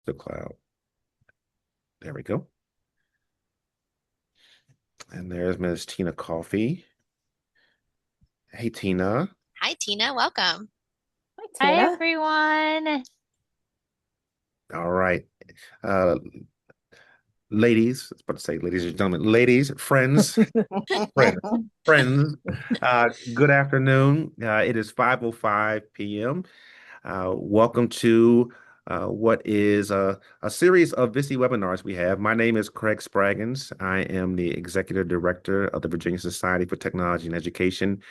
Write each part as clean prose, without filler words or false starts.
the cloud. There we go. And there's Miss Tina Coffee. Hey, Tina. Hi, Tina. Welcome. Hi, Hi Tina. everyone. All right. Uh, ladies, I was about to say ladies and gentlemen, ladies, friends, friends, friends, good afternoon. It is 5:05 p.m. Welcome to what is a series of VSTE webinars we have. My name is Craig Spraggins. I am the Executive Director of the Virginia Society for Technology and Education.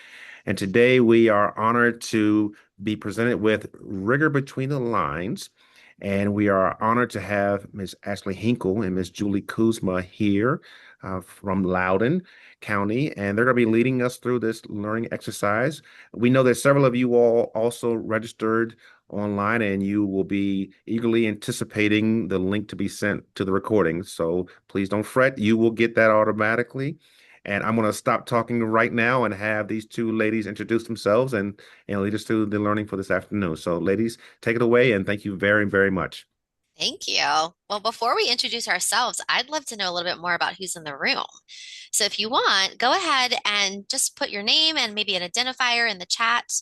And today we are honored to be presented with Rigor Between the Lines. And we are honored to have Ms. Ashley Hinkle and Ms. Julie Kuzma here from Loudoun County. And they're going to be leading us through this learning exercise. We know that several of you all also registered online and you will be eagerly anticipating the link to be sent to the recording. So please don't fret. You will get that automatically. And I'm going to stop talking right now and have these two ladies introduce themselves and lead us through the learning for this afternoon. So, ladies, take it away and thank you very, very much. Thank you. Well, before we introduce ourselves, I'd love to know a little bit more about who's in the room. So if you want, go ahead and just put your name and maybe an identifier in the chat.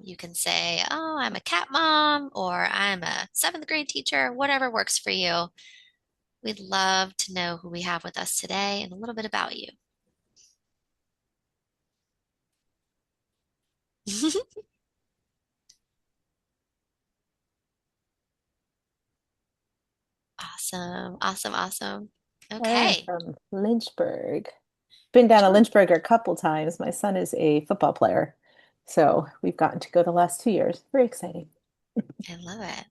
You can say, oh, I'm a cat mom, or I'm a seventh grade teacher, whatever works for you. We'd love to know who we have with us today and a little bit about you. Awesome, awesome, awesome. I'm Okay. from Lynchburg. Been down to Lynchburg a couple times. My son is a football player, so we've gotten to go the last 2 years. Very exciting. I love it.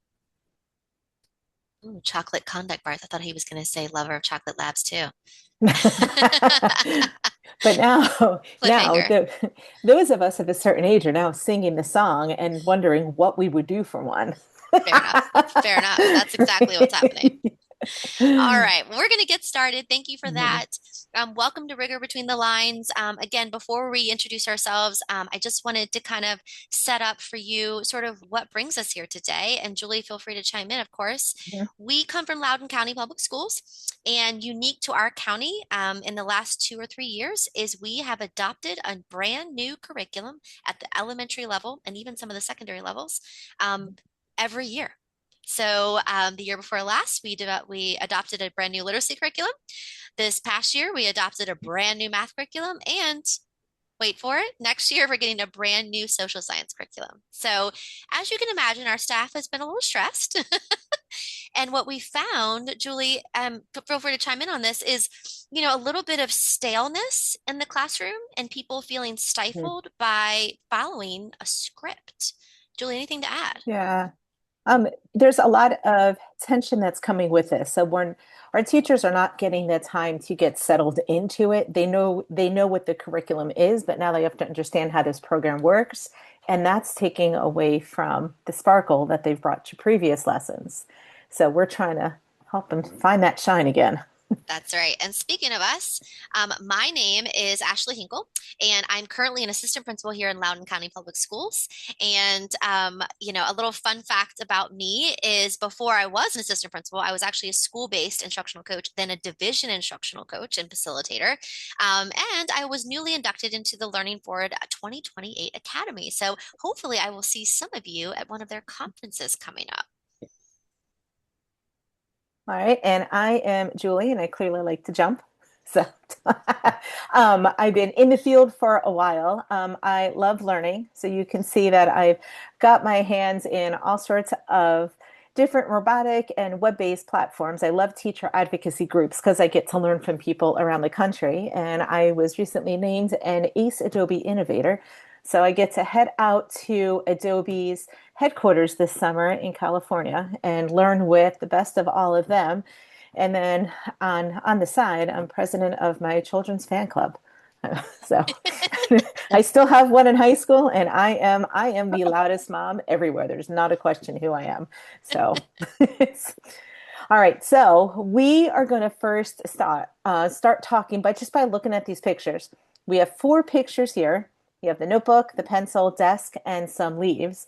Ooh, chocolate conduct bars. I thought he was going to say lover of chocolate labs too. But now Cliffhanger. those of us of a certain age are now singing the song and wondering what we would do for one. Fair enough. Fair enough. That's exactly what's happening. All right, we're going to get started. Thank you for Mhm. that. Welcome to Rigor Between the Lines. Again, before we introduce ourselves, I just wanted to kind of set up for you sort of what brings us here today. And Julie, feel free to chime in, of course. We come from Loudoun County Public Schools, and unique to our county in the last 2 or 3 years is we have adopted a brand new curriculum at the elementary level and even some of the secondary levels every year. So the year before last, we adopted a brand new literacy curriculum. This past year, we adopted a brand new math curriculum, and wait for it, next year we're getting a brand new social science curriculum. So as you can imagine, our staff has been a little stressed. And what we found, Julie, feel free to chime in on this, is a little bit of staleness in the classroom and people feeling stifled by following a script. Julie, anything to add? Yeah. There's a lot of tension that's coming with this. So when our teachers are not getting the time to get settled into it, they know what the curriculum is, but now they have to understand how this program works, and that's taking away from the sparkle that they've brought to previous lessons. So we're trying to help them find that shine again. That's right. And speaking of us, my name is Ashley Hinkle, and I'm currently an assistant principal here in Loudoun County Public Schools. And, a little fun fact about me is before I was an assistant principal, I was actually a school-based instructional coach, then a division instructional coach and facilitator. And I was newly inducted into the Learning Forward 2028 Academy. So hopefully I will see some of you at one of their conferences coming up. All right, and I am Julie, and I clearly like to jump. So I've been in the field for a while. I love learning, so you can see that I've got my hands in all sorts of different robotic and web-based platforms. I love teacher advocacy groups because I get to learn from people around the country. And I was recently named an ACE Adobe Innovator. So I get to head out to Adobe's headquarters this summer in California and learn with the best of all of them. And then on the side, I'm president of my children's fan club. So I still have one in high school, and I am the loudest mom everywhere. There's not a question who I am. So all right. So we are going to first start talking by looking at these pictures. We have four pictures here. You have the notebook, the pencil, desk, and some leaves.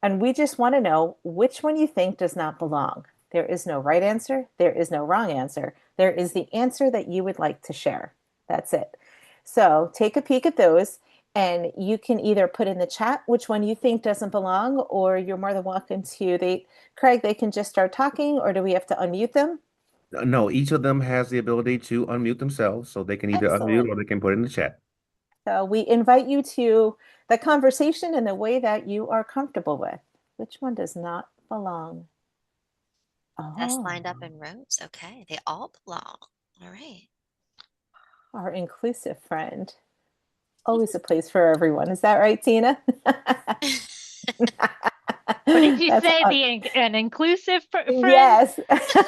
And we just want to know which one you think does not belong. There is no right answer. There is no wrong answer. There is the answer that you would like to share. That's it. So take a peek at those, and you can either put in the chat which one you think doesn't belong, or you're more than welcome to Craig, they can just start talking, or do we have to unmute them? No, each of them has the ability to unmute themselves, so they can either unmute Excellent. or they can put it in the chat. So we invite you to the conversation in the way that you are comfortable with. Which one does not belong? Us Oh, lined up in rows. Okay, they all belong. All right. our inclusive friend. Always a place for everyone. Is that right, Tina? What did you That's say? An inclusive friend? yes. Yes, they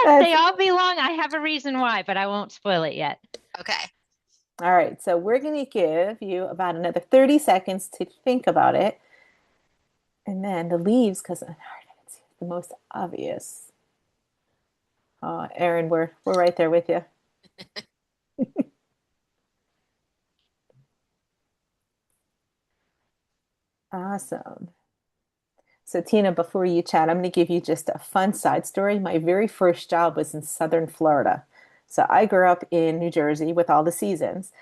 That's all belong. I have a reason why, but I won't spoil it yet. Okay. all right. So we're going to give you about another 30 seconds to think about it. And then the leaves, because it's the most obvious. Oh, Erin, we're right there with you. Awesome. So Tina, before you chat, I'm going to give you just a fun side story. My very first job was in Southern Florida. So I grew up in New Jersey with all the seasons,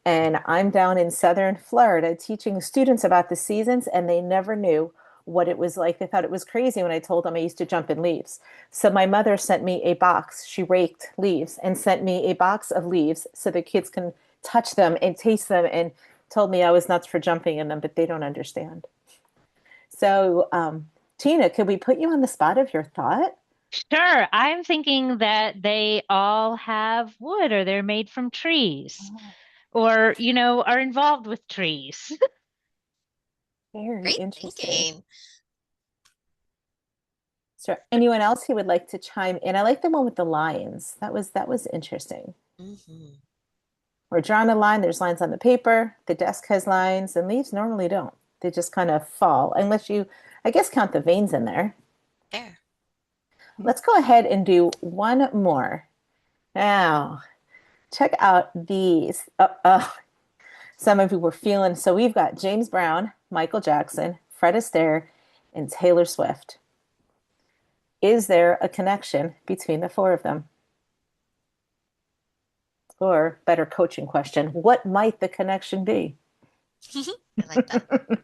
and I'm down in Southern Florida teaching students about the seasons, and they never knew what it was like. They thought it was crazy when I told them I used to jump in leaves. So my mother sent me a box. She raked leaves and sent me a box of leaves so the kids can touch them and taste them, and told me I was nuts for jumping in them, but they don't understand. So, Tina, could we put you on the spot of your thought? Sure, I'm thinking that they all have wood or they're made from trees Oh, or, are involved with trees. very Great interesting. thinking. So, anyone else who would like to chime in? I like the one with the lions. That was interesting. Hmm. We're drawing a line. There's lines on the paper. The desk has lines, and leaves normally don't. They just kind of fall, unless you, I guess, count the veins in there. There. Let's go ahead and do one more. Now, check out these. Some of you were feeling. So we've got James Brown, Michael Jackson, Fred Astaire, and Taylor Swift. Is there a connection between the four of them? Or better coaching question, what might the connection be? I like that.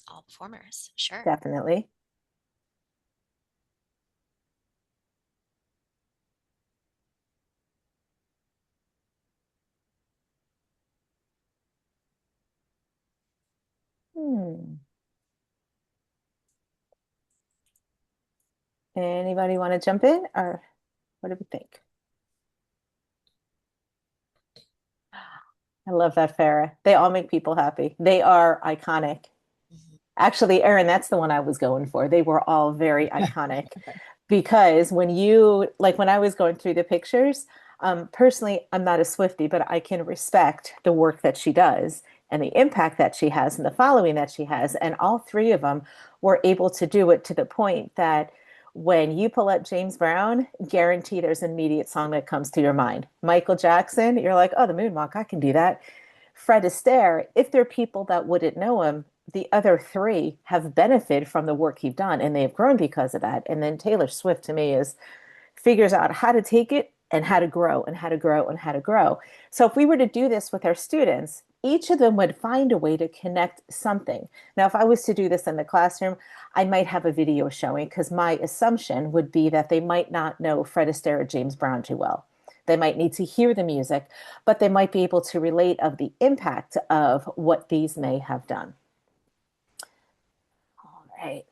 All performers. Sure. Definitely. Hmm. Anybody want to jump in, or what do we think? I love that, Farah. They all make people happy. They are iconic. Mhm. Actually, Erin, that's the one I was going for. They were all very iconic because when I was going through the pictures, personally, I'm not a Swiftie, but I can respect the work that she does and the impact that she has and the following that she has. And all three of them were able to do it to the point that when you pull up James Brown, guarantee there's an immediate song that comes to your mind. Michael Jackson, you're like, oh, the moonwalk, I can do that. Fred Astaire, if there are people that wouldn't know him, the other three have benefited from the work he's done and they have grown because of that. And then Taylor Swift to me is figures out how to take it and how to grow and how to grow and how to grow. So if we were to do this with our students, each of them would find a way to connect something. Now, if I was to do this in the classroom, I might have a video showing because my assumption would be that they might not know Fred Astaire or James Brown too well. They might need to hear the music, but they might be able to relate of the impact of what these may have done. All right.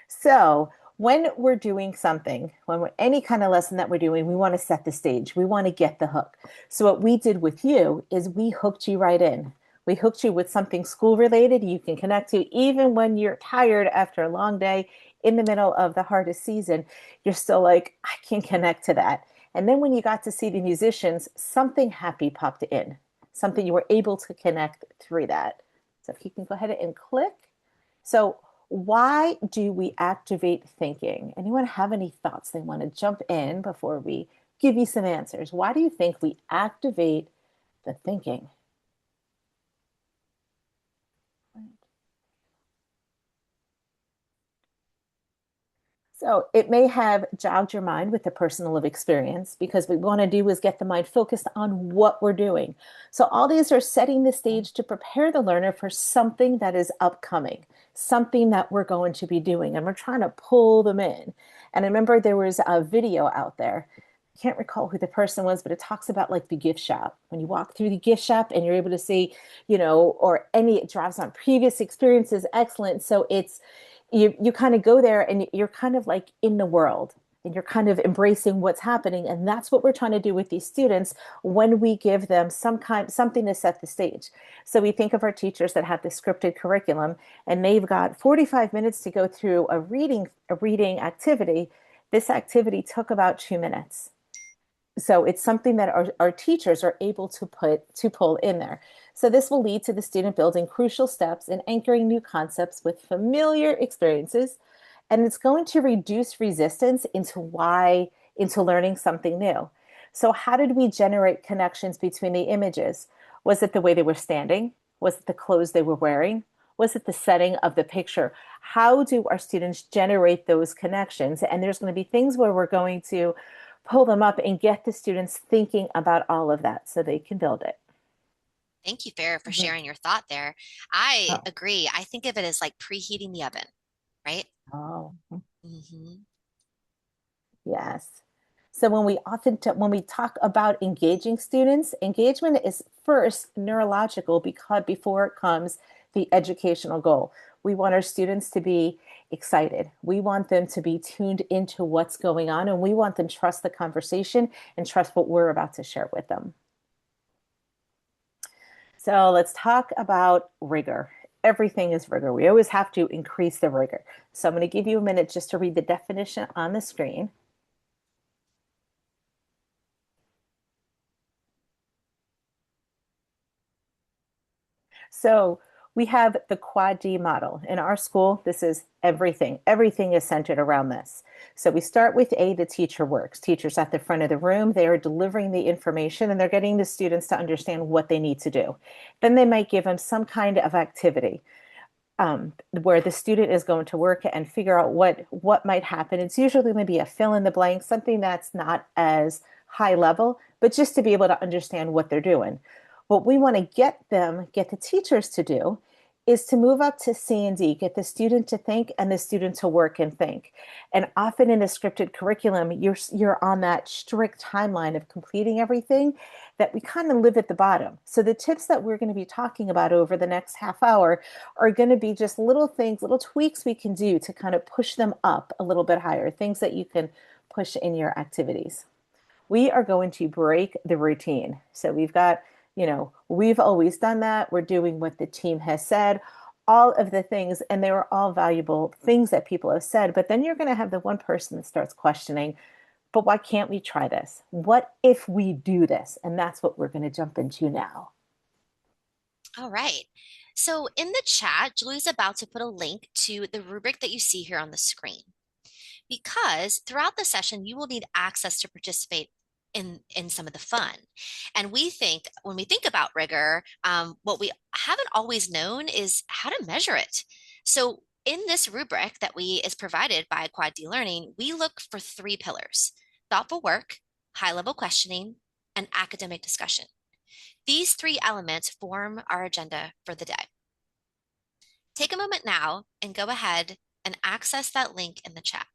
So when we're doing something, any kind of lesson that we're doing, we want to set the stage. We want to get the hook. So what we did with you is we hooked you right in. We hooked you with something school related you can connect to even when you're tired after a long day in the middle of the hardest season. You're still like, I can connect to that. And then when you got to see the musicians, something happy popped in, something you were able to connect through that. So if you can go ahead and click. So why do we activate thinking? Anyone have any thoughts they want to jump in before we give you some answers? Why do you think we activate the thinking? So it may have jogged your mind with the personal lived experience because what we want to do is get the mind focused on what we're doing. So all these are setting the stage to prepare the learner for something that is upcoming, something that we're going to be doing, and we're trying to pull them in. And I remember there was a video out there. I can't recall who the person was, but it talks about like the gift shop. When you walk through the gift shop and you're able to see, or any, it draws on previous experiences, excellent. So you kind of go there and you're kind of like in the world and you're kind of embracing what's happening, and that's what we're trying to do with these students when we give them something to set the stage. So we think of our teachers that have the scripted curriculum and they've got 45 minutes to go through a reading activity. This activity took about 2 minutes. So it's something that our teachers are able to pull in there. So this will lead to the student building crucial steps and anchoring new concepts with familiar experiences. And it's going to reduce resistance into learning something new. So how did we generate connections between the images? Was it the way they were standing? Was it the clothes they were wearing? Was it the setting of the picture? How do our students generate those connections? And there's going to be things where we're going to pull them up and get the students thinking about all of that so they can build it. Thank you, Farrah, for Mhm. sharing your thought there. I Oh, agree. I think of it as like preheating the oven, right? oh, Hmm. yes. So when we talk about engaging students, engagement is first neurological because before it comes the educational goal. We want our students to be excited. We want them to be tuned into what's going on, and we want them to trust the conversation and trust what we're about to share with them. So let's talk about rigor. Everything is rigor. We always have to increase the rigor. So I'm going to give you a minute just to read the definition on the screen. So we have the quad D model. In our school, this is everything. Everything is centered around this. So we start with A, the teacher works. Teachers at the front of the room, they are delivering the information and they're getting the students to understand what they need to do. Then they might give them some kind of activity. Where the student is going to work and figure out what might happen. It's usually going to be a fill in the blank, something that's not as high level, but just to be able to understand what they're doing. What we want to get the teachers to do is to move up to C and D, get the student to think and the student to work and think. And often in a scripted curriculum, you're on that strict timeline of completing everything that we kind of live at the bottom. So the tips that we're going to be talking about over the next half hour are going to be just little things, little tweaks we can do to kind of push them up a little bit higher, things that you can push in your activities. We are going to break the routine. So we've always done that. We're doing what the team has said, all of the things, and they were all valuable things that people have said. But then you're going to have the one person that starts questioning, but why can't we try this? What if we do this? And that's what we're going to jump into now. All right. So in the chat, Julie's about to put a link to the rubric that you see here on the screen. Because throughout the session, you will need access to participate in some of the fun. And we think when we think about rigor, what we haven't always known is how to measure it. So in this rubric that we is provided by Quad D Learning, we look for three pillars: thoughtful work, high level questioning, and academic discussion. These three elements form our agenda for the day. Take a moment now and go ahead and access that link in the chat.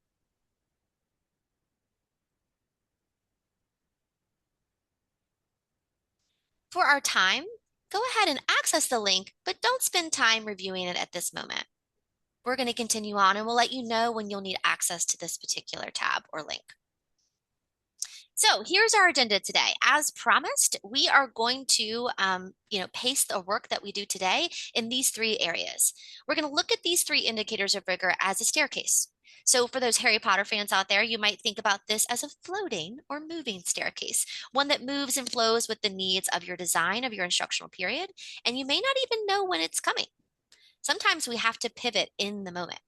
For our time, go ahead and access the link, but don't spend time reviewing it at this moment. We're going to continue on and we'll let you know when you'll need access to this particular tab or link. So here's our agenda today. As promised, we are going to, pace the work that we do today in these three areas. We're going to look at these three indicators of rigor as a staircase. So for those Harry Potter fans out there, you might think about this as a floating or moving staircase, one that moves and flows with the needs of your design of your instructional period, and you may not even know when it's coming. Sometimes we have to pivot in the moment.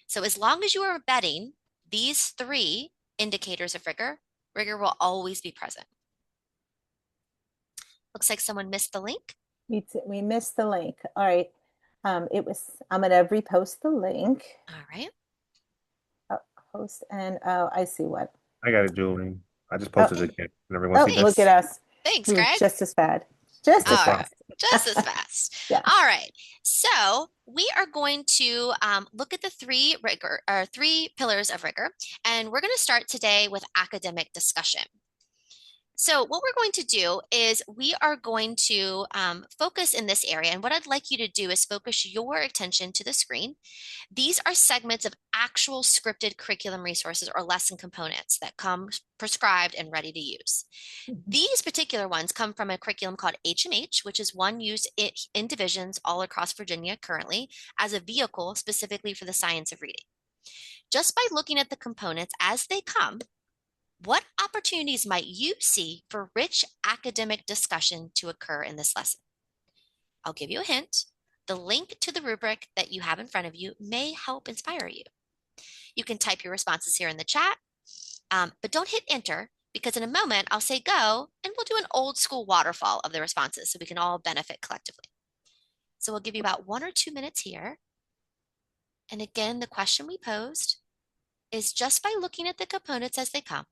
So as long as you are embedding these three indicators of rigor, rigor will always be present. Looks like someone missed the link. We missed the link. All right. I'm going to repost the link. All right. Oh, Post and oh, I see what. I got it, Julie. I just Oh, posted it again. Can everyone oh, see that? look at Thanks. us. Thanks, We were Greg. just as bad. Just No as All right, problem. fast. just as fast. Yeah. All right. So we are going to look at the three pillars of rigor, and we're going to start today with academic discussion. So what we're going to do is we are going to focus in this area, and what I'd like you to do is focus your attention to the screen. These are segments of actual scripted curriculum resources or lesson components that come prescribed and ready to use. These particular ones come from a curriculum called HMH, which is one used in divisions all across Virginia currently as a vehicle specifically for the science of reading. Just by looking at the components as they come, what opportunities might you see for rich academic discussion to occur in this lesson? I'll give you a hint. The link to the rubric that you have in front of you may help inspire you. You can type your responses here in the chat, but don't hit enter because in a moment I'll say go and we'll do an old school waterfall of the responses so we can all benefit collectively. So we'll give you about 1 or 2 minutes here. And again, the question we posed is just by looking at the components as they come,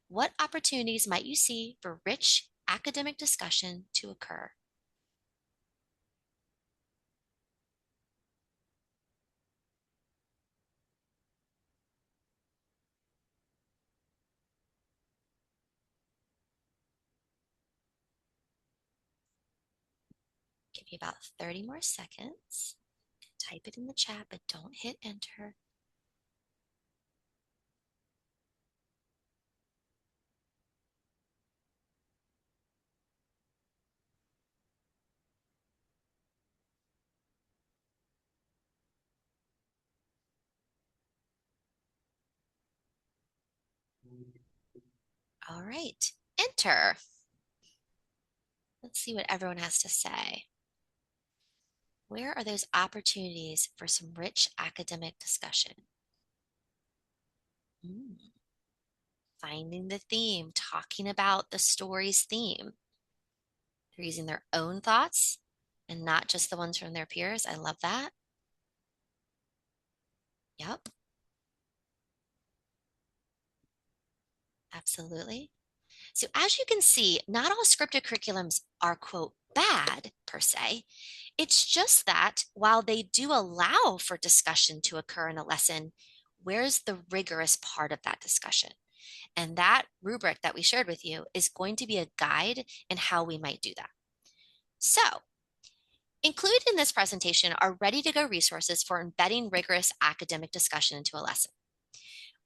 what opportunities might you see for rich academic discussion to occur? Give you about 30 more seconds. Type it in the chat, but don't hit enter. All right, enter. Let's see what everyone has to say. Where are those opportunities for some rich academic discussion? Finding the theme, talking about the story's theme. They're using their own thoughts and not just the ones from their peers. I love that. Yep, absolutely. So as you can see, not all scripted curriculums are, quote, bad per se. It's just that while they do allow for discussion to occur in a lesson, where's the rigorous part of that discussion? And that rubric that we shared with you is going to be a guide in how we might do that. So included in this presentation are ready-to-go resources for embedding rigorous academic discussion into a lesson.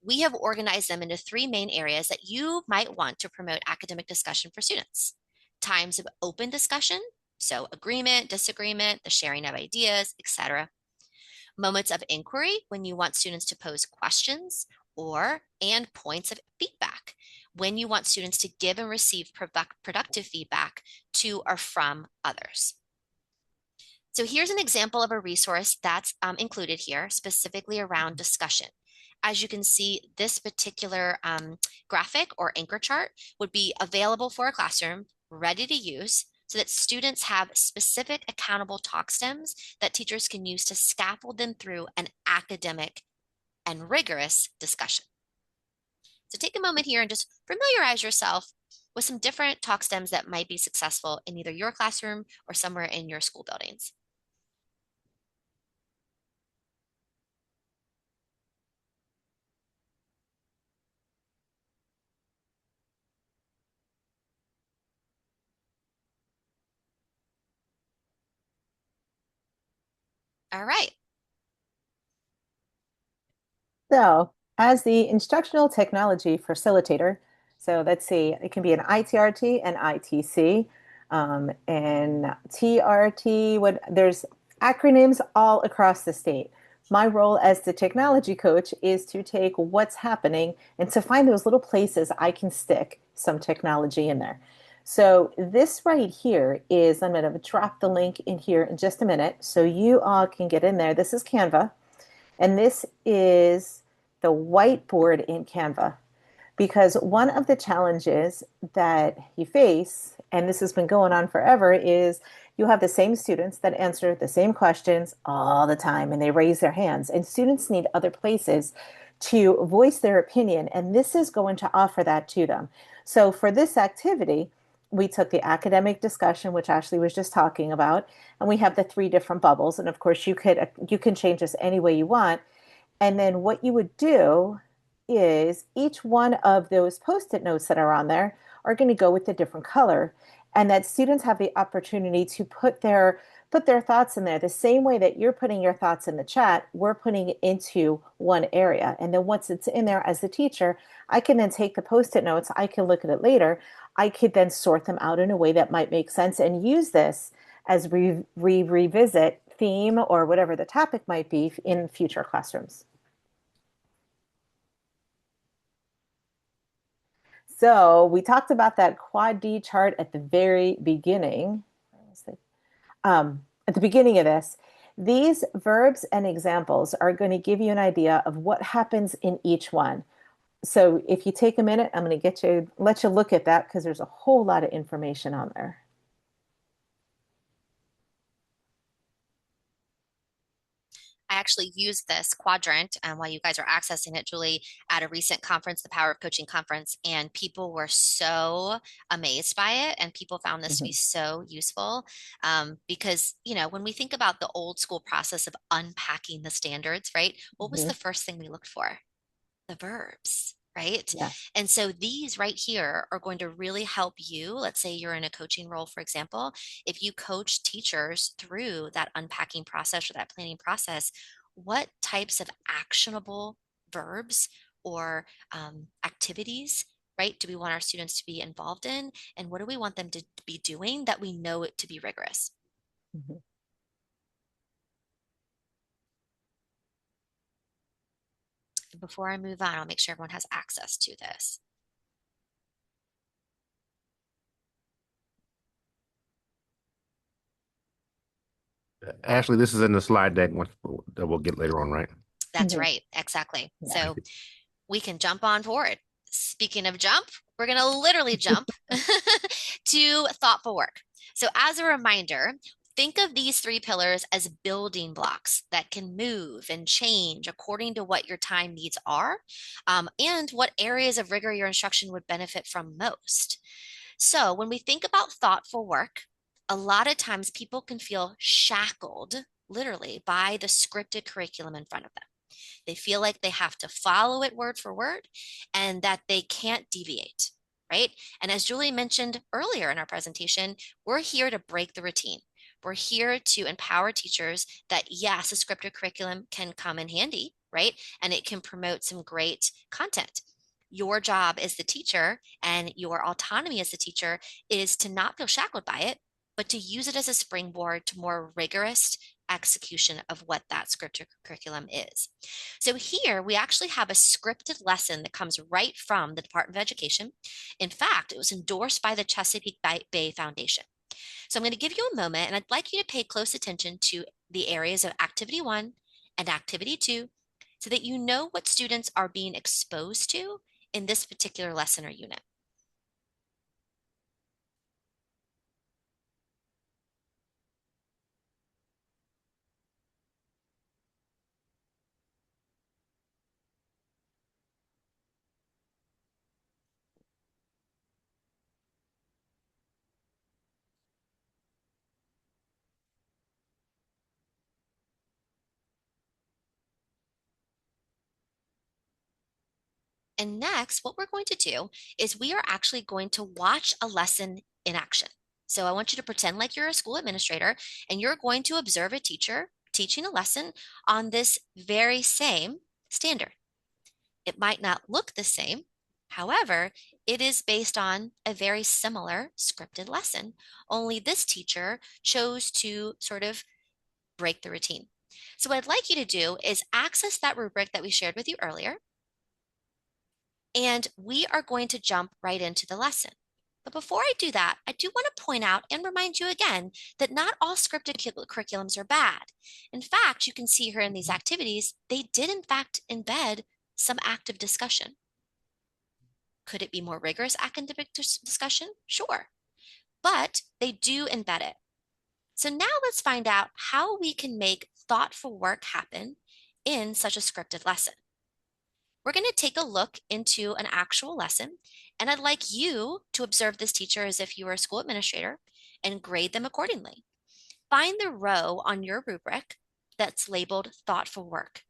We have organized them into 3 main areas that you might want to promote academic discussion for students. Times of open discussion, so agreement, disagreement, the sharing of ideas, etc. Moments of inquiry, when you want students to pose questions, and points of feedback, when you want students to give and receive productive feedback to or from others. So here's an example of a resource that's included here, specifically around discussion. As you can see, this particular graphic or anchor chart would be available for a classroom, ready to use, so that students have specific accountable talk stems that teachers can use to scaffold them through an academic and rigorous discussion. So take a moment here and just familiarize yourself with some different talk stems that might be successful in either your classroom or somewhere in your school buildings. All right. So, as the instructional technology facilitator, so let's see, it can be an ITRT and ITC, and TRT. There's acronyms all across the state. My role as the technology coach is to take what's happening and to find those little places I can stick some technology in there. So this right here is, I'm going to drop the link in here in just a minute so you all can get in there. This is Canva. And this is the whiteboard in Canva. Because one of the challenges that you face, and this has been going on forever, is you have the same students that answer the same questions all the time and they raise their hands. And students need other places to voice their opinion. And this is going to offer that to them. So for this activity, we took the academic discussion, which Ashley was just talking about, and we have the three different bubbles. And of course, you can change this any way you want. And then what you would do is each one of those post-it notes that are on there are going to go with a different color, and that students have the opportunity to put their thoughts in there the same way that you're putting your thoughts in the chat. We're putting it into one area, and then once it's in there, as the teacher, I can then take the post-it notes, I can look at it later, I could then sort them out in a way that might make sense and use this as we revisit theme or whatever the topic might be in future classrooms. So we talked about that quad D chart at the very beginning. At the beginning of this, these verbs and examples are going to give you an idea of what happens in each one. So if you take a minute, I'm going to let you look at that because there's a whole lot of information on there. I actually used this quadrant while you guys are accessing it, Julie, at a recent conference, the Power of Coaching conference, and people were so amazed by it, and people found this to be so useful because, you know, when we think about the old school process of unpacking the standards, right? What was the first thing we looked for? The verbs, right? Yes. And so these right here are going to really help you. Let's say you're in a coaching role, for example, if you coach teachers through that unpacking process or that planning process, what types of actionable verbs or activities, right, do we want our students to be involved in? And what do we want them to be doing that we know it to be rigorous? Mm-hmm. Before I move on, I'll make sure everyone has access to this. Ashley, this is in the slide deck that we'll get later on, right? That's right. Exactly. Yeah. So we can jump on forward. Speaking of jump, we're going to literally jump to thoughtful work. So as a reminder, think of these three pillars as building blocks that can move and change according to what your time needs are, and what areas of rigor your instruction would benefit from most. So when we think about thoughtful work, a lot of times people can feel shackled, literally, by the scripted curriculum in front of them. They feel like they have to follow it word for word and that they can't deviate, right? And as Julie mentioned earlier in our presentation, we're here to break the routine. We're here to empower teachers that, yes, a scripted curriculum can come in handy, right? And it can promote some great content. Your job as the teacher and your autonomy as the teacher is to not feel shackled by it, but to use it as a springboard to more rigorous execution of what that scripted curriculum is. So here we actually have a scripted lesson that comes right from the Department of Education. In fact, it was endorsed by the Chesapeake Bay Foundation. So I'm going to give you a moment and I'd like you to pay close attention to the areas of activity 1 and activity 2 so that you know what students are being exposed to in this particular lesson or unit. And next, what we're going to do is we are actually going to watch a lesson in action. So I want you to pretend like you're a school administrator and you're going to observe a teacher teaching a lesson on this very same standard. It might not look the same. However, it is based on a very similar scripted lesson, only this teacher chose to sort of break the routine. So what I'd like you to do is access that rubric that we shared with you earlier, and we are going to jump right into the lesson. But before I do that, I do want to point out and remind you again that not all scripted curriculums are bad. In fact, you can see here in these activities, they did in fact embed some active discussion. Could it be more rigorous academic discussion? Sure, but they do embed it. So now let's find out how we can make thoughtful work happen in such a scripted lesson. We're going to take a look into an actual lesson, and I'd like you to observe this teacher as if you were a school administrator and grade them accordingly. Find the row on your rubric that's labeled thoughtful work.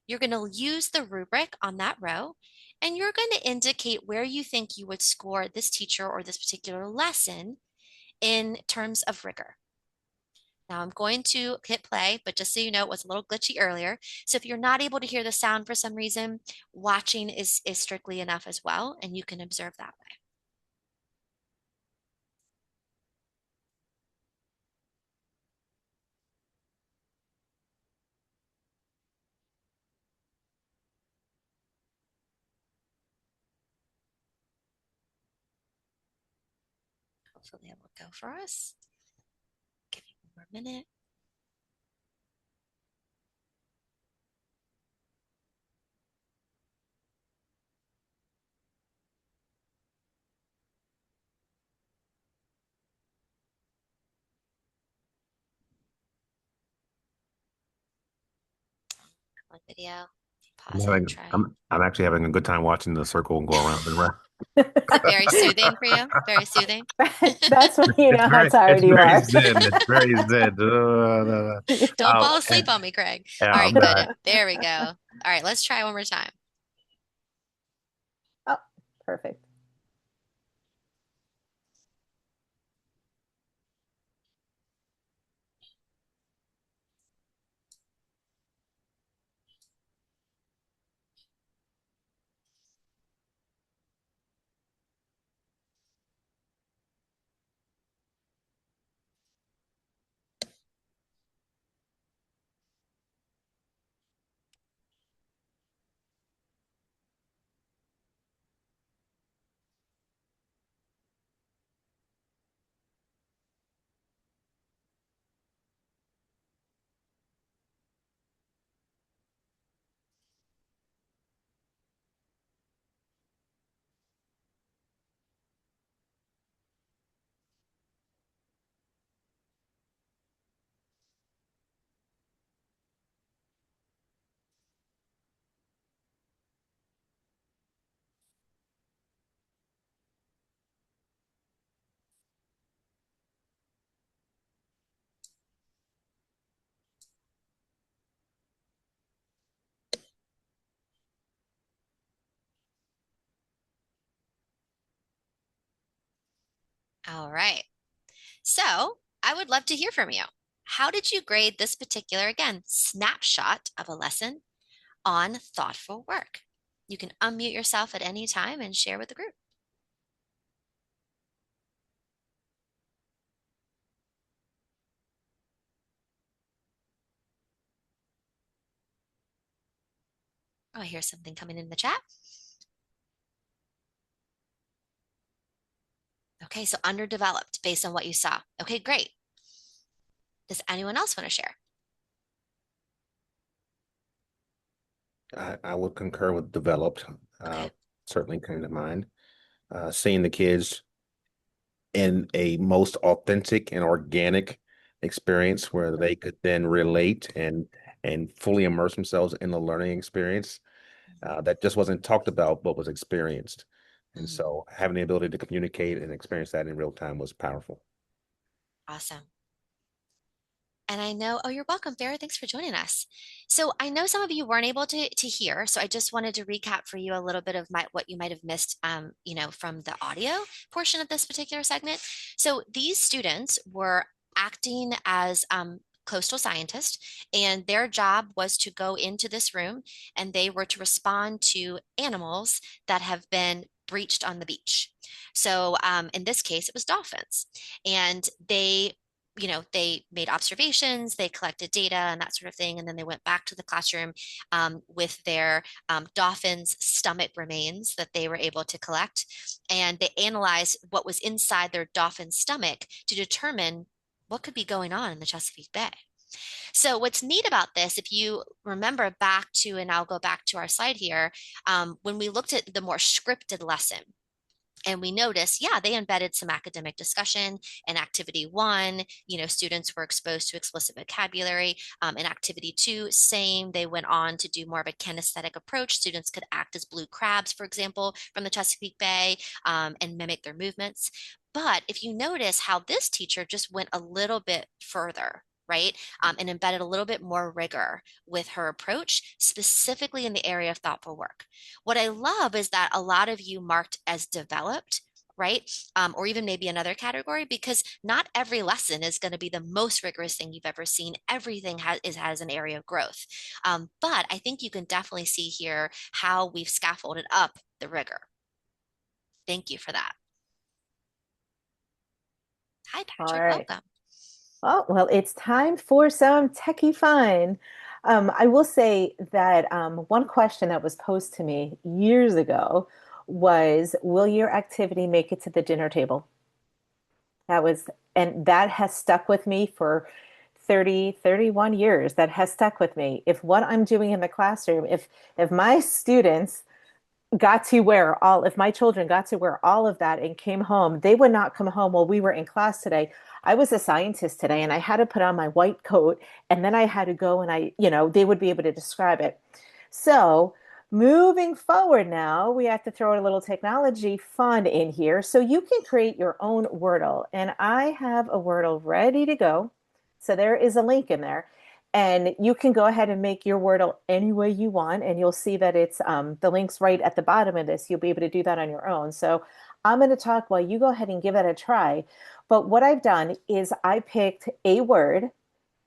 You're going to use the rubric on that row, and you're going to indicate where you think you would score this teacher or this particular lesson in terms of rigor. Now I'm going to hit play, but just so you know, it was a little glitchy earlier. So if you're not able to hear the sound for some reason, watching is strictly enough as well, and you can observe that way. Hopefully it will go for us. Give me one more minute. One video. Pause it and try. I'm actually having a good time watching the circle go around and around. Is it very soothing for you? Very soothing. That's when you know how tired It's you very are. zen. It's very zen. Don't fall asleep on me, Craig. Yeah, All I'm right, not. good. There we go. All right, let's try one more time. Oh, perfect. All right. So I would love to hear from you. How did you grade this particular, again, snapshot of a lesson on thoughtful work? You can unmute yourself at any time and share with the group. Oh, I hear something coming in the chat. Okay, so underdeveloped based on what you saw. Okay, great. Does anyone else want to share? I would concur with developed. Okay. Certainly came to mind. Seeing the kids in a most authentic and organic experience where they could then relate and fully immerse themselves in the learning experience that just wasn't talked about but was experienced. And so having the ability to communicate and experience that in real time was powerful. Awesome. And I know, oh, you're welcome, Farah. Thanks for joining us. So I know some of you weren't able to hear, so I just wanted to recap for you a little bit of what you might have missed, from the audio portion of this particular segment. So these students were acting as coastal scientists, and their job was to go into this room and they were to respond to animals that have been breached on the beach. So in this case, it was dolphins, and they made observations, they collected data and that sort of thing. And then they went back to the classroom with their dolphin's stomach remains that they were able to collect. And they analyzed what was inside their dolphin's stomach to determine what could be going on in the Chesapeake Bay. So what's neat about this, if you remember back to, and I'll go back to our slide here, when we looked at the more scripted lesson, and we noticed, yeah, they embedded some academic discussion in activity one. Students were exposed to explicit vocabulary. In activity two, same. They went on to do more of a kinesthetic approach. Students could act as blue crabs, for example, from the Chesapeake Bay, and mimic their movements. But if you notice how this teacher just went a little bit further, right? And embedded a little bit more rigor with her approach, specifically in the area of thoughtful work. What I love is that a lot of you marked as developed, right? Or even maybe another category, because not every lesson is going to be the most rigorous thing you've ever seen. Everything has an area of growth. But I think you can definitely see here how we've scaffolded up the rigor. Thank you for that. Hi, All Patrick. right. Welcome. Oh, well, it's time for some techie fun. I will say that one question that was posed to me years ago was, will your activity make it to the dinner table? That was, and that has stuck with me for 30, 31 years. That has stuck with me. If what I'm doing in the classroom, if my students got to wear all, if my children got to wear all of that and came home, they would not come home. Well, we were in class today. I was a scientist today and I had to put on my white coat and then I had to go and they would be able to describe it. So moving forward now, we have to throw a little technology fun in here. So you can create your own Wordle. And I have a Wordle ready to go. So there is a link in there. And you can go ahead and make your Wordle any way you want. And you'll see that it's the link's right at the bottom of this. You'll be able to do that on your own. So I'm going to talk while you go ahead and give it a try. But what I've done is I picked a word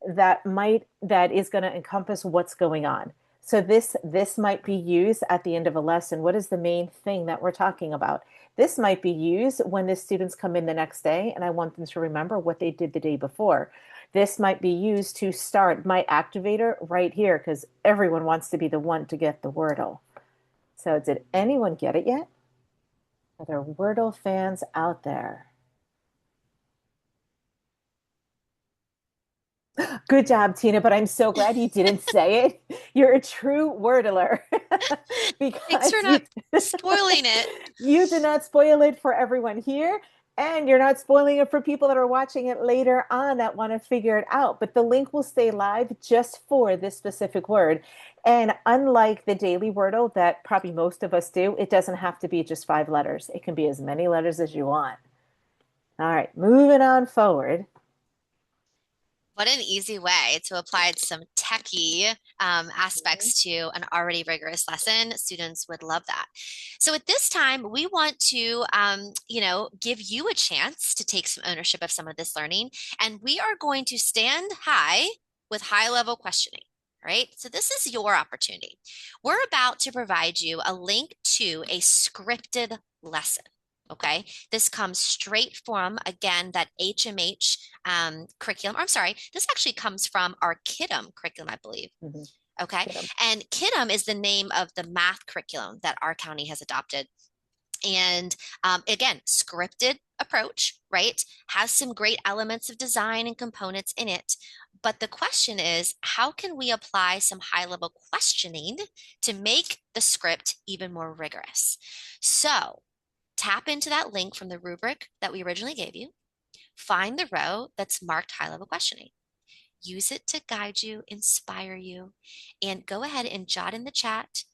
that is going to encompass what's going on. So this might be used at the end of a lesson. What is the main thing that we're talking about? This might be used when the students come in the next day and I want them to remember what they did the day before. This might be used to start my activator right here because everyone wants to be the one to get the Wordle. So did anyone get it yet? Are there Wordle fans out there? Good job, Tina, but I'm so glad you didn't say it. You're a true wordler Thanks for because not spoiling it. you did not spoil it for everyone here, and you're not spoiling it for people that are watching it later on that want to figure it out. But the link will stay live just for this specific word. And unlike the daily Wordle that probably most of us do, it doesn't have to be just 5 letters. It can be as many letters as you want. All right, moving on forward. What an easy way to apply some techie aspects to an already rigorous lesson. Students would love that. So at this time, we want to, give you a chance to take some ownership of some of this learning. And we are going to stand high with high level questioning. All right. So this is your opportunity. We're about to provide you a link to a scripted lesson. Okay, this comes straight from, again, that HMH curriculum. I'm sorry, this actually comes from our KIDM curriculum, I believe. Mm-hmm. Okay, and KIDM is the name of the math curriculum that our county has adopted. And again, scripted approach, right? Has some great elements of design and components in it. But the question is, how can we apply some high level questioning to make the script even more rigorous? So tap into that link from the rubric that we originally gave you. Find the row that's marked high level questioning. Use it to guide you, inspire you, and go ahead and jot in the chat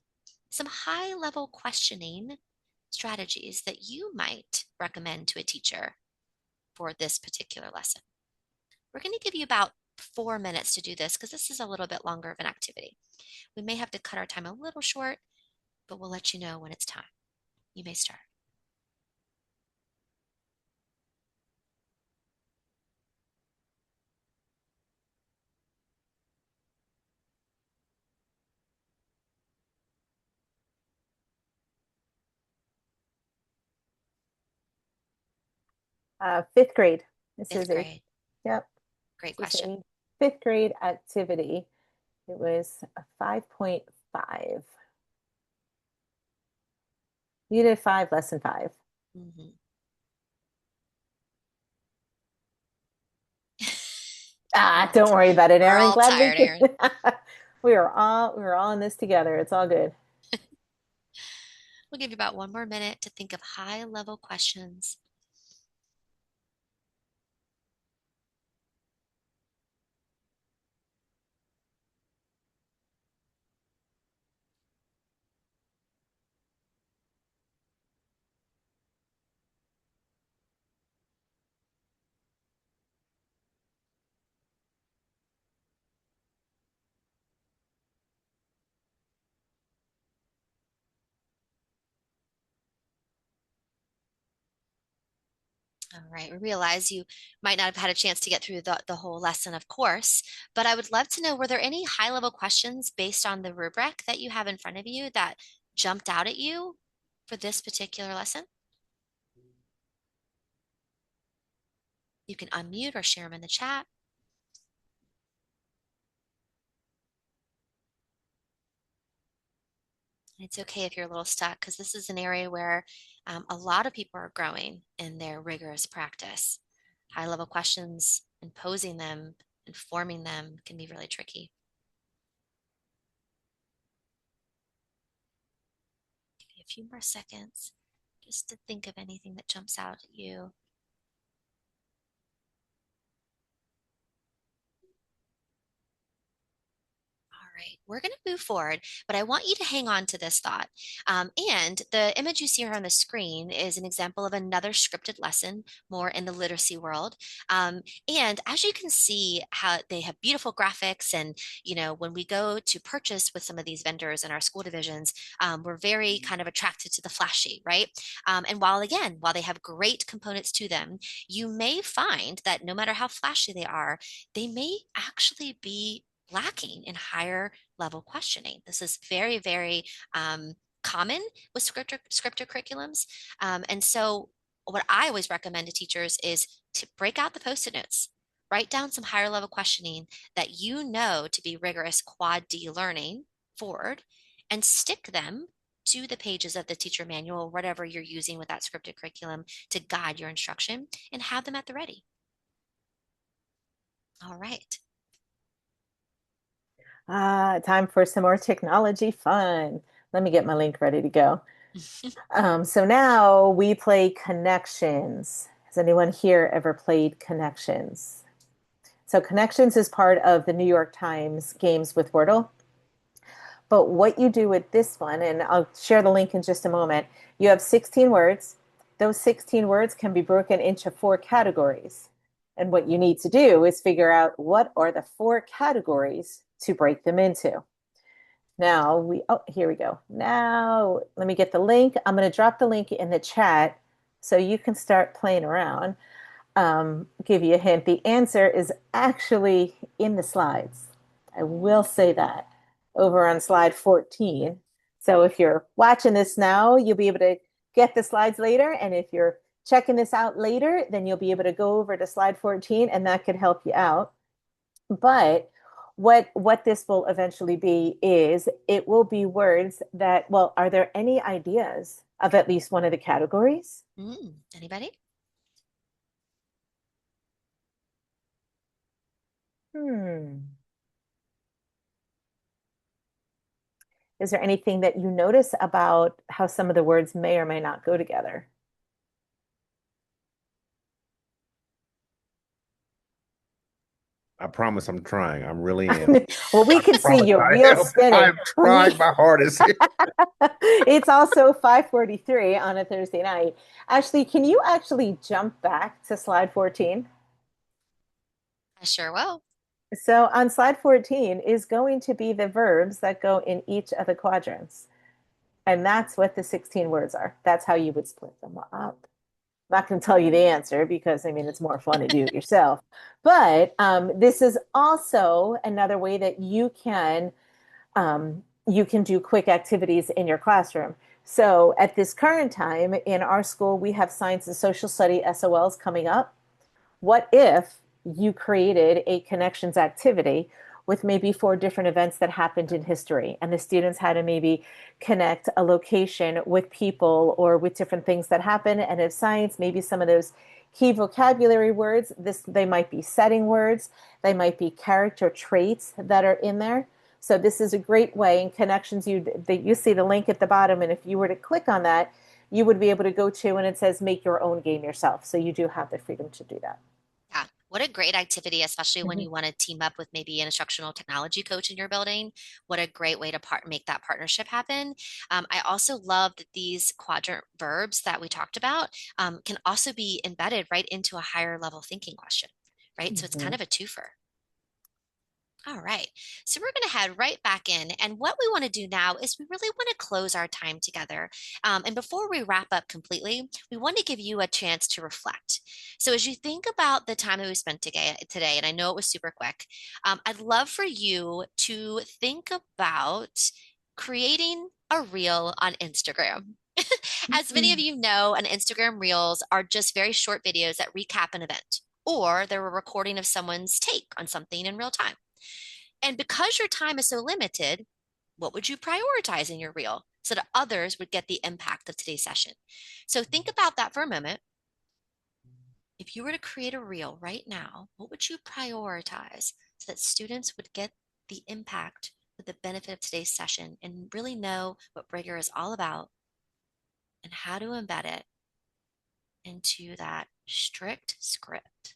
some high level questioning strategies that you might recommend to a teacher for this particular lesson. We're going to give you about 4 minutes to do this because this is a little bit longer of an activity. We may have to cut our time a little short, but we'll let you know when it's time. You may start. Fifth grade. This Fifth is a, grade. yep, Great this is question. a fifth grade activity. It was a 5.5. Unit 5, lesson 5. Mm-hmm. Ah, We're all don't worry about it, we're Aaron. all Glad we tired, could. Aaron. We are all in this together. It's all good. We'll give you about one more minute to think of high level questions. All right. We realize you might not have had a chance to get through the whole lesson, of course, but I would love to know, were there any high level questions based on the rubric that you have in front of you that jumped out at you for this particular lesson? You can unmute or share them in the chat. It's okay if you're a little stuck because this is an area where a lot of people are growing in their rigorous practice. High level questions and posing them and forming them can be really tricky. Give you a few more seconds just to think of anything that jumps out at you. All right, we're going to move forward, but I want you to hang on to this thought. And the image you see here on the screen is an example of another scripted lesson, more in the literacy world. And as you can see, how they have beautiful graphics, and when we go to purchase with some of these vendors in our school divisions, we're very kind of attracted to the flashy, right? And while they have great components to them, you may find that no matter how flashy they are, they may actually be lacking in higher level questioning. This is very, very common with scripted curriculums. And so what I always recommend to teachers is to break out the Post-it notes, write down some higher level questioning that you know to be rigorous quad D learning forward, and stick them to the pages of the teacher manual, whatever you're using with that scripted curriculum to guide your instruction, and have them at the ready. All right. Time for some more technology fun. Let me get my link ready to go. So now we play Connections. Has anyone here ever played Connections? So Connections is part of the New York Times Games with Wordle. But what you do with this one, and I'll share the link in just a moment, you have 16 words. Those 16 words can be broken into 4 categories. And what you need to do is figure out what are the 4 categories to break them into. Here we go. Now, let me get the link. I'm going to drop the link in the chat so you can start playing around. Give you a hint. The answer is actually in the slides. I will say that over on slide 14. So if you're watching this now, you'll be able to get the slides later. And if you're checking this out later, then you'll be able to go over to slide 14 and that could help you out. But what this will eventually be is it will be words that, well, are there any ideas of at least one of the categories? Anybody? Is there anything that you notice about how some of the words may or may not go together? I promise I'm trying. I'm really am. Well, we I can see promise your I wheels am. spinning. I'm trying my hardest. It's also 5:43 on a Thursday night. Ashley, can you actually jump back to slide 14? I sure will. So on slide 14 is going to be the verbs that go in each of the quadrants. And that's what the 16 words are. That's how you would split them up. I'm not going to tell you the answer because, I mean, it's more fun to do it yourself. But this is also another way that you can do quick activities in your classroom. So at this current time in our school, we have science and social study SOLs coming up. What if you created a connections activity with maybe 4 different events that happened in history, and the students had to maybe connect a location with people or with different things that happen? And if science, maybe some of those Key vocabulary words, they might be setting words, they might be character traits that are in there. So this is a great way. In connections, you see the link at the bottom, and if you were to click on that, you would be able to go to, and it says make your own game yourself. So you do have the freedom to do that. Yeah, what a great activity, especially when Mhm. you want to team up with maybe an instructional technology coach in your building. What a great way to make that partnership happen. I also love that these quadrant verbs that we talked about can also be embedded right into a higher level thinking question, right? So it's kind Mhm. of a twofer. All right. So we're going to head right back in. And what we want to do now is we really want to close our time together. And before we wrap up completely, we want to give you a chance to reflect. So as you think about the time that we spent today, and I know it was super quick, I'd love for you to think about creating a reel on Instagram. As many of Mhm. you know, an Instagram reels are just very short videos that recap an event, or they're a recording of someone's take on something in real time. And because your time is so limited, what would you prioritize in your reel so that others would get the impact of today's session? So think about that for a moment. If you were to create a reel right now, what would you prioritize so that students would get the impact with the benefit of today's session and really know what Rigor is all about and how to embed it into that strict script?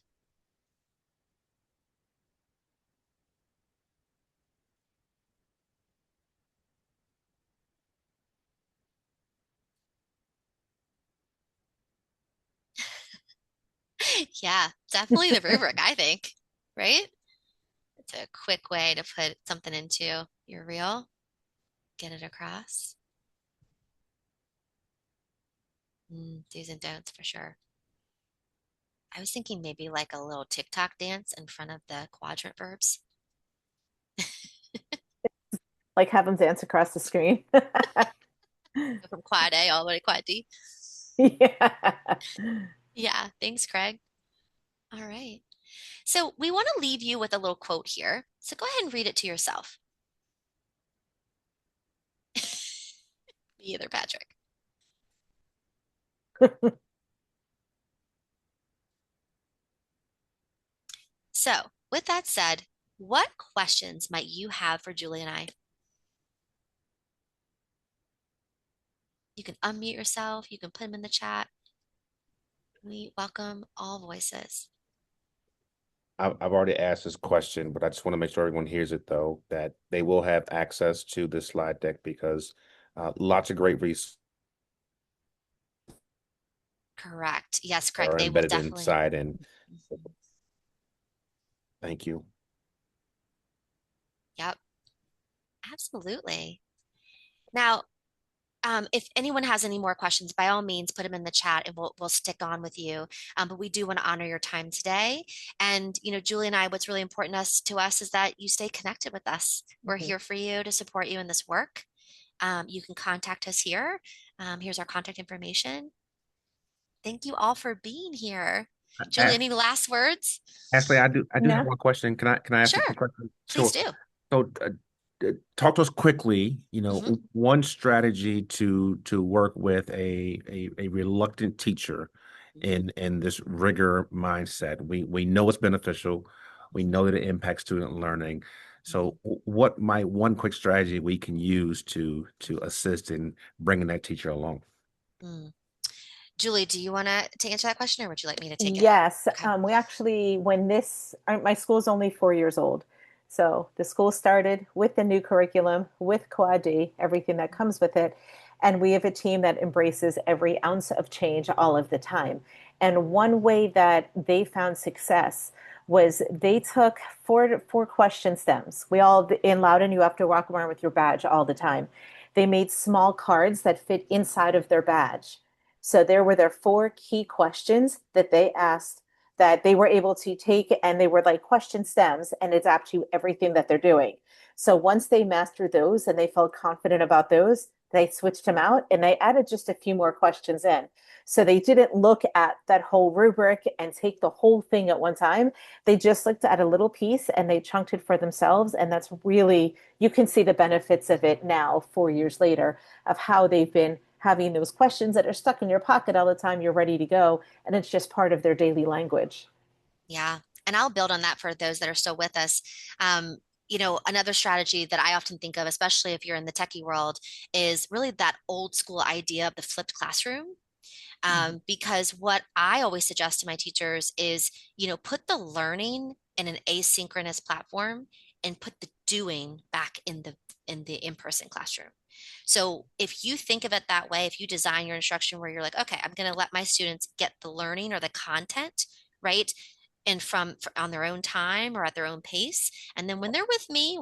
Yeah, definitely the rubric, I think, right? It's a quick way to put something into your reel, get it across. Do's and don'ts for sure. I was thinking maybe like a little TikTok dance in front of the quadrant verbs. Like have them dance across the screen. Go from quad A all the way to quad D. Yeah. Yeah, thanks, Craig. All right. So we want to leave you with a little quote here. So go ahead and read it to yourself. Me either, Patrick. So with that said, what questions might you have for Julie and I? You can unmute yourself. You can put them in the chat. We welcome all voices. I've already asked this question, but I just want to make sure everyone hears it, though, that they will have access to this slide deck because lots of great resources Correct. Yes, correct. are They will embedded definitely. inside. And Mhm. thank you. Yep, absolutely. Now, if anyone has any more questions, by all means, put them in the chat and we'll stick on with you. But we do want to honor your time today. And, Julie and I, what's really important to us is that you stay connected with us. We're Mhm. here for you to support you in this work. You can contact us here. Here's our contact information. Thank you all for being here. Julie, A- any last words? Ashley, I do have No. one question. Can I ask a Sure, quick question? please Sure. do. So, talk to us quickly. Mhm, One strategy to work with a reluctant teacher in this rigor mindset. We know it's beneficial. We know that it impacts student learning. So, what might one quick strategy we can use to assist in bringing that teacher along? mm. Julie, do you want to answer that question or would you like me to take it? Yes, Okay. we actually, my school's only 4 years old. So the school started with the new curriculum, with Quad D, everything that comes with it. And we have a team that embraces every ounce of change all of the time. And one way that they found success was they took four question stems. We all, in Loudon, you have to walk around with your badge all the time. They made small cards that fit inside of their badge. So there were their four key questions that they asked that they were able to take, and they were like question stems and adapt to everything that they're doing. So once they mastered those and they felt confident about those, they switched them out and they added just a few more questions in. So they didn't look at that whole rubric and take the whole thing at one time. They just looked at a little piece and they chunked it for themselves. And that's really, you can see the benefits of it now, 4 years later, of how they've been having those questions that are stuck in your pocket all the time, you're ready to go, and it's just part of their daily language. Yeah. And I'll build on that for those that are still with us. Um, another strategy that I often think of, especially if you're in the techie world, is really that old school idea of the flipped classroom. Mhm. Because what I always suggest to my teachers is, put the learning in an asynchronous platform and put the doing back in the in-person classroom. So if you think of it that way, if you design your instruction where you're like, okay, I'm going to let my students get the learning or the content, right? And on their own time or at their own pace. And then when they're with me,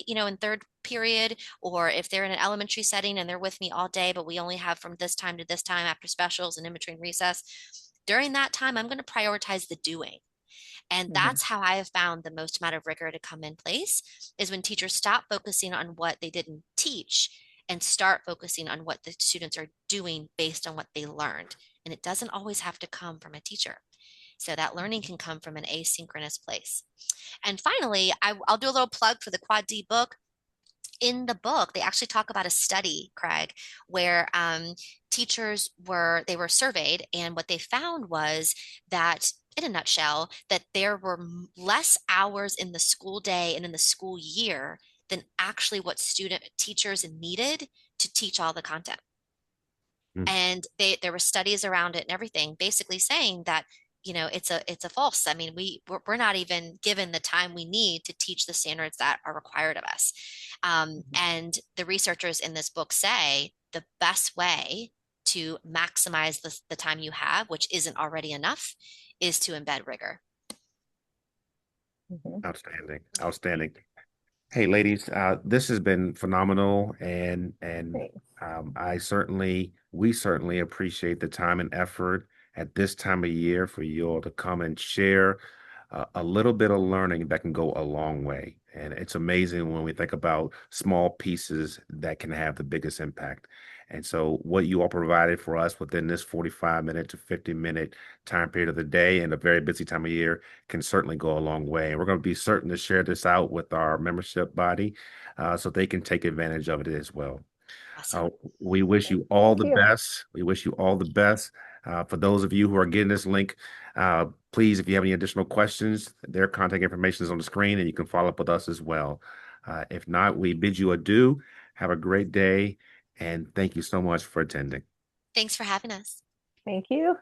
in third period, or if they're in an elementary setting and they're with me all day, but we only have from this time to this time after specials and in between recess, during that time, I'm going to prioritize the doing. And Mhm. that's how I have found the most amount of rigor to come in place is when teachers stop focusing on what they didn't teach and start focusing on what the students are doing based on what they learned. And it doesn't always have to come from a teacher. So that learning can come from an asynchronous place. And finally, I'll do a little plug for the Quad D book. In the book, they actually talk about a study, Craig, where teachers were surveyed, and what they found was that, in a nutshell, that there were less hours in the school day and in the school year than actually what student teachers needed to teach all the content. Mm. And there were studies around it and everything, basically saying that it's a false. I mean, we're not even given the time we need to teach the standards that are required of us. Mhm. And the researchers in this book say the best way to maximize the time you have, which isn't already enough, is to embed rigor. Mhm. Outstanding. Outstanding. Hey, ladies, this has been phenomenal, and Thanks. we certainly appreciate the time and effort at this time of year for you all to come and share a little bit of learning that can go a long way. And it's amazing when we think about small pieces that can have the biggest impact. And so, what you all provided for us within this 45-minute to 50-minute time period of the day and a very busy time of year can certainly go a long way. And we're going to be certain to share this out with our membership body so they can take advantage of it as well. Uh, Awesome. we wish you all Thank the you. best. We wish you all the best. For those of you who are getting this link, please, if you have any additional questions, their contact information is on the screen and you can follow up with us as well. If not, we bid you adieu. Have a great day and thank you so much for attending. Thanks for having us. Thank you.